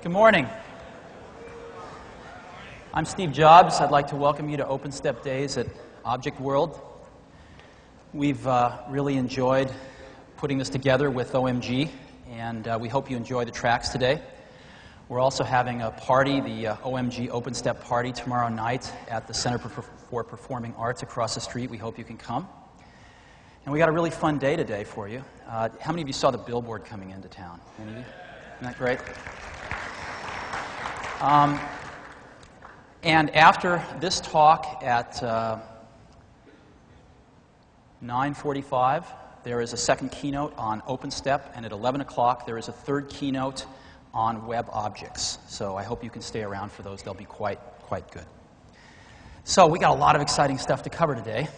Good morning. I'm Steve Jobs. I'd like to welcome you to OpenStep Days at Object World. We've really enjoyed putting this together with OMG, and we hope you enjoy the tracks today. We're also having a party, the OMG OpenStep party, tomorrow night at the Center for Performing Arts across the street. We hope you can come. And we got a really fun day today for you. How many of you saw the billboard coming into town? Any of you? Isn't that great? And after this talk at 9:45, there is a second keynote on OpenStep, and at 11 o'clock there is a third keynote on web objects. So I hope you can stay around for those. They'll be quite good. So we got a lot of exciting stuff to cover today.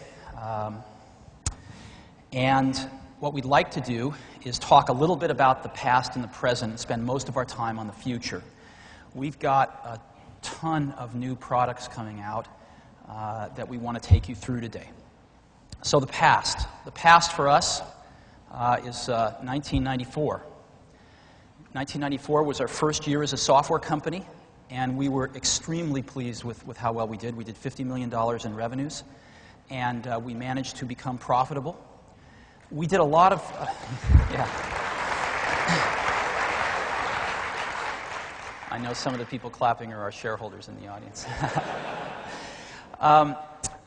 And what we'd like to do is talk a little bit about the past and the present and spend most of our time on the future. We've got a ton of new products coming out that we want to take you through today. So the past. The past for us is 1994. 1994 was our first year as a software company, and we were extremely pleased with how well we did. We did $50 million in revenues, and we managed to become profitable. We did a lot of... I know some of the people clapping are our shareholders in the audience.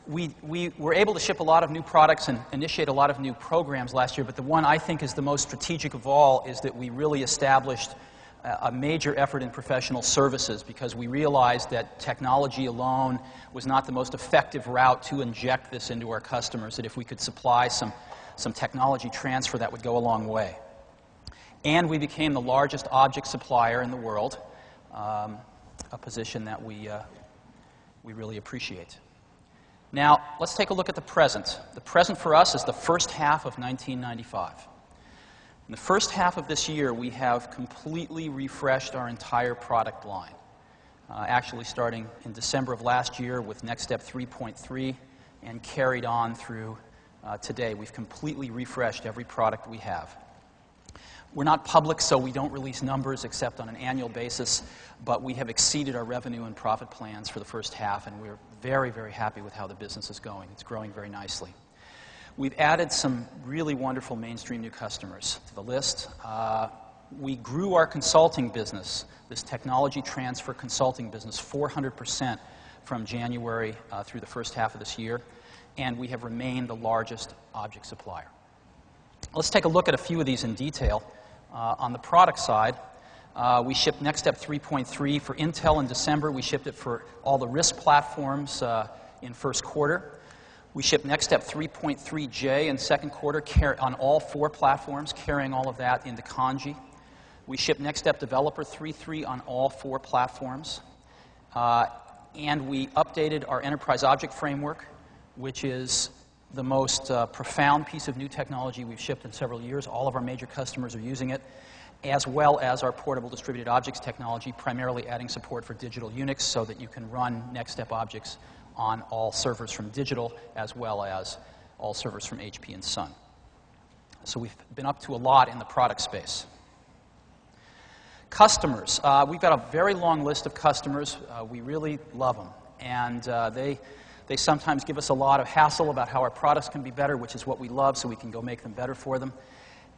We were able to ship a lot of new products and initiate a lot of new programs last year, but the one I think is the most strategic of all is that we really established a major effort in professional services because we realized that technology alone was not the most effective route to inject this into our customers, that if we could supply some technology transfer, that would go a long way. And we became the largest object supplier in the world, a position that we really appreciate. Now, let's take a look at the present. The present for us is the first half of 1995. In the first half of this year, we have completely refreshed our entire product line. Actually starting in December of last year with NextStep 3.3 and carried on through today. We've completely refreshed every product we have. We're not public, so we don't release numbers except on an annual basis, but we have exceeded our revenue and profit plans for the first half, and we're very, very happy with how the business is going. It's growing very nicely. We've added some really wonderful mainstream new customers to the list. We grew our consulting business, this technology transfer consulting business, 400% from January through the first half of this year, and we have remained the largest object supplier. Let's take a look at a few of these in detail. On the product side, we shipped NextStep 3.3 for Intel in December. We shipped it for all the RISC platforms in first quarter. We shipped NextStep 3.3J in second quarter on all 4 platforms, carrying all of that into Kanji. We shipped NextStep Developer 3.3 on all 4 platforms. And we updated our Enterprise Object Framework, which is the most profound piece of new technology we've shipped in several years. All of our major customers are using it, as well as our portable distributed objects technology, primarily adding support for digital Unix so that you can run NextStep objects on all servers from Digital, as well as all servers from HP and Sun. So we've been up to a lot in the product space. Customers. We've got a very long list of customers. We really love them, and they sometimes give us a lot of hassle about how our products can be better, which is what we love, so we can go make them better for them.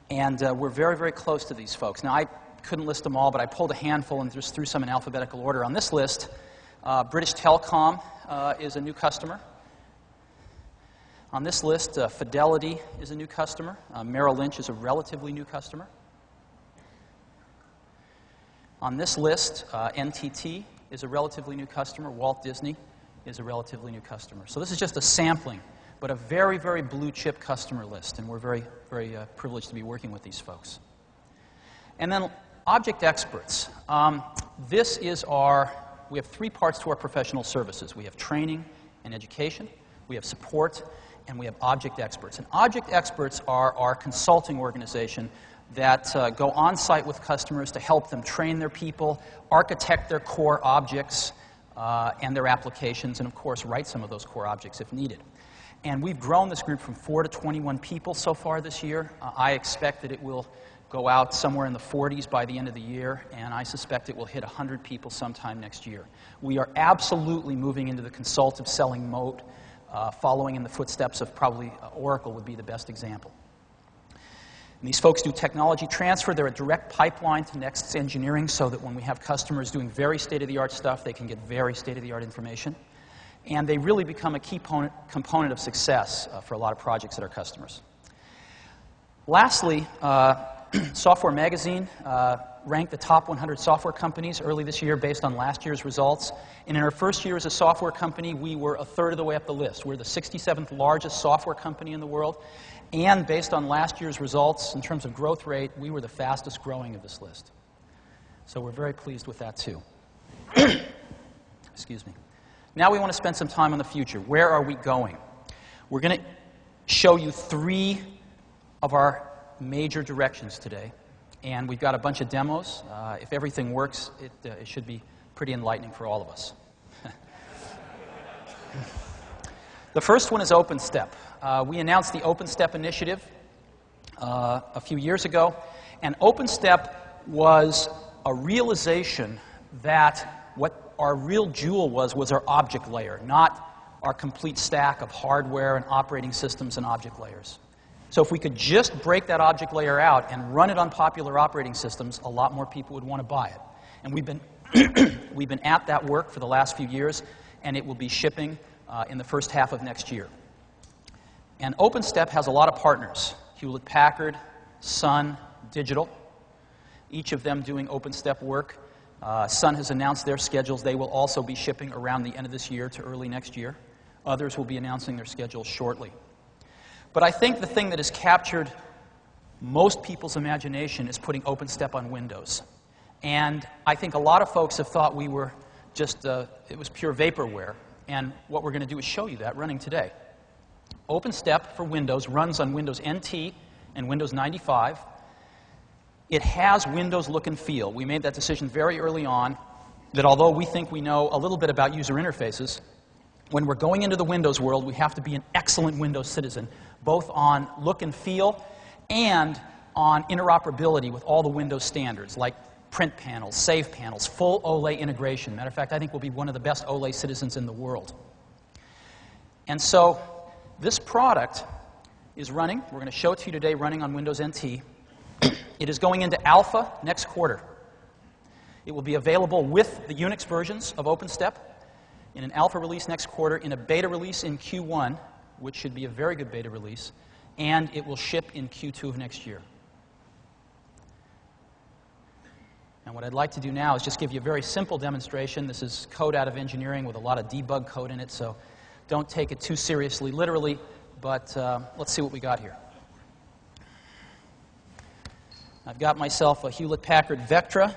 And we're very, very close to these folks. Now, I couldn't list them all, but I pulled a handful and just threw some in alphabetical order. On this list, British Telecom is a new customer. On this list, Fidelity is a new customer. Merrill Lynch is a relatively new customer. On this list, NTT is a relatively new customer. Walt Disney is a relatively new customer. So this is just a sampling, but a very, very blue-chip customer list, and we're very, very privileged to be working with these folks. And then object experts. We have 3 parts to our professional services. We have training and education, we have support, and we have object experts. And object experts are our consulting organization that go on-site with customers to help them train their people, architect their core objects, and their applications, and of course write some of those core objects if needed. And we've grown this group from 4 to 21 people so far this year. I expect that it will go out somewhere in the 40s by the end of the year, and I suspect it will hit 100 people sometime next year. We are absolutely moving into the consultative selling mode, following in the footsteps of probably Oracle would be the best example. And these folks do technology transfer. They're a direct pipeline to Next Engineering so that when we have customers doing very state-of-the-art stuff, they can get very state-of-the-art information. And they really become a key component of success for a lot of projects at our customers. Lastly, Software Magazine ranked the top 100 software companies early this year based on last year's results. And in our first year as a software company, we were a third of the way up the list. We're the 67th largest software company in the world. And based on last year's results, in terms of growth rate, we were the fastest growing of this list. So we're very pleased with that, too. Excuse me. Now we want to spend some time on the future. Where are we going? We're going to show you 3 of our major directions today. And we've got a bunch of demos. If everything works, it should be pretty enlightening for all of us. The first one is OpenStep. We announced the OpenStep initiative a few years ago. And OpenStep was a realization that what our real jewel was our object layer, not our complete stack of hardware and operating systems and object layers. So if we could just break that object layer out and run it on popular operating systems, a lot more people would want to buy it. And we've been at that work for the last few years, and it will be shipping in the first half of next year. And OpenStep has a lot of partners: Hewlett-Packard, Sun, Digital, each of them doing OpenStep work. Sun has announced their schedules. They will also be shipping around the end of this year to early next year. Others will be announcing their schedules shortly. But I think the thing that has captured most people's imagination is putting OpenStep on Windows. And I think a lot of folks have thought we were just, it was pure vaporware. And what we're going to do is show you that running today. OpenStep for Windows runs on Windows NT and Windows 95. It has Windows look and feel. We made that decision very early on that although we think we know a little bit about user interfaces, when we're going into the Windows world, we have to be an excellent Windows citizen, both on look and feel and on interoperability with all the Windows standards, like print panels, save panels, full OLE integration. Matter of fact, I think we'll be one of the best OLE citizens in the world. And so this product is running. We're going to show it to you today running on Windows NT. It is going into alpha next quarter. It will be available with the Unix versions of OpenStep in an alpha release next quarter, in a beta release in Q1, which should be a very good beta release, and it will ship in Q2 of next year. And what I'd like to do now is just give you a very simple demonstration. This is code out of engineering with a lot of debug code in it, so don't take it too seriously literally, but let's see what we got here. I've got myself a Hewlett-Packard Vectra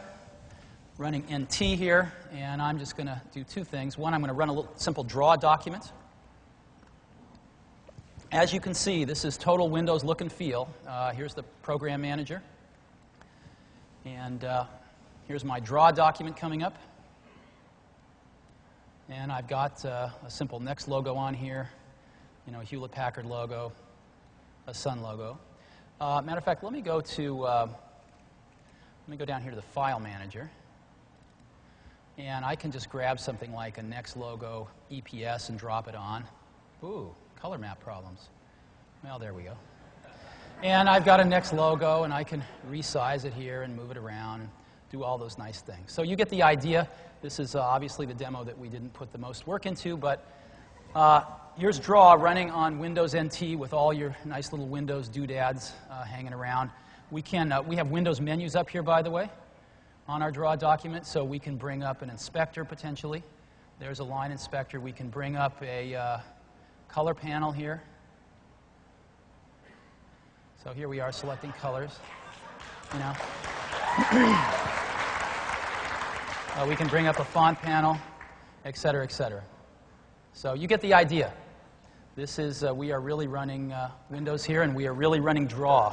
running NT here, and I'm just going to do 2 things. One, I'm going to run a little simple draw document. As you can see, this is total Windows look and feel. Here's the program manager. And here's my draw document coming up. And I've got a simple Next logo on here, you know, a Hewlett-Packard logo, a Sun logo. Matter of fact, let me go down here to the File Manager. And I can just grab something like a Next logo EPS and drop it on. Ooh, color map problems. Well, there we go. And I've got a Next logo, and I can resize it here and move it around and do all those nice things. So you get the idea. This is obviously the demo that we didn't put the most work into, but here's Draw running on Windows NT with all your nice little Windows doodads hanging around. We have Windows menus up here, by the way, on our Draw document, so we can bring up an inspector potentially. There's a line inspector. We can bring up a color panel here. So here we are selecting colors. You know, we can bring up a font panel, et cetera, et cetera. So you get the idea. This is we are really running Windows here, and we are really running Draw.